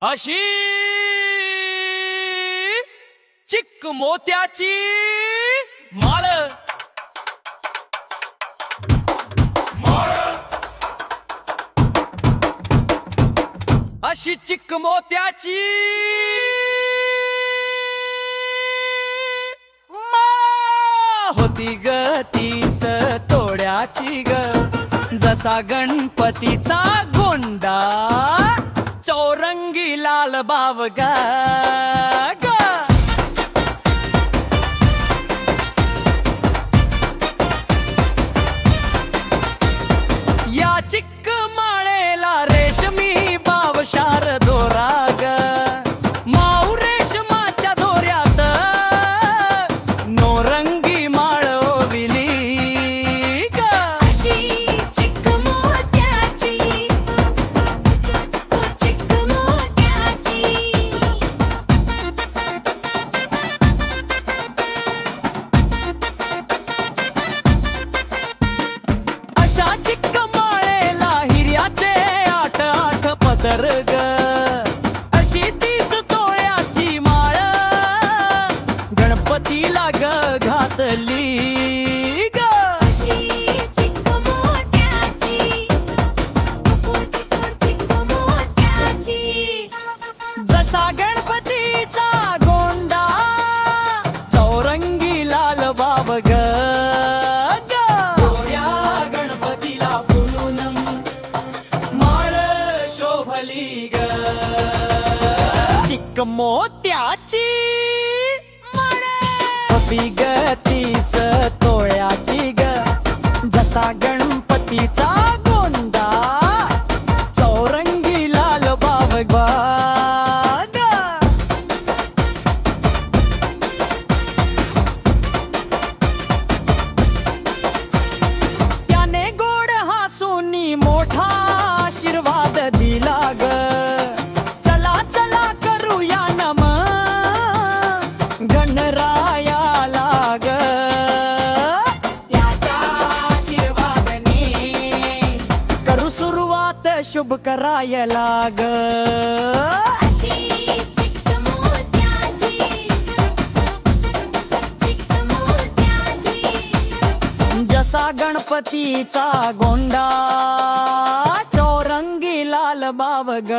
अशी चिक मोत्याची माळ अशी चिक मोत्याची होती ग तीस तोड्याची ग जसा गणपतीचा गोंडा चौरंगी लाल बावगा ग या चिक्क माळेला रेशमी बावशार दोरा ग माऊ रेशमाच्या दोऱ्यात नोरंगी माळ ओविली ग अशी चिक मोत्याची चिक मोत्याची अशा चिक्क माळेला हिऱ्याचे आठ आठ पदर ग अशी 30 तोळ्याची माळ गणपतीला ग घातली ग अशी चिक मोत्याची चिक मोत्याची जसा गणपतीचा गोंडा चौरंगी लाल बाब ग गणपतीला फुलून माळ शोभली ग चिक मोत्याची माळ होती ग 30 तोळ्याची ग जसा गणपतीचा गोंडा चौरंगी लाल बाब ग त्याने गोड हसूनी मोठा आशीर्वाद दिला ग चला चला करूया नम गणरायाला ग त्याचा आशीर्वादने करू सुरुवात शुभ करायला ग अशी चिक मोत्याची चिक मोत्याची जसा गणपतीचा गोंडा चौरंगी लाल बाव ग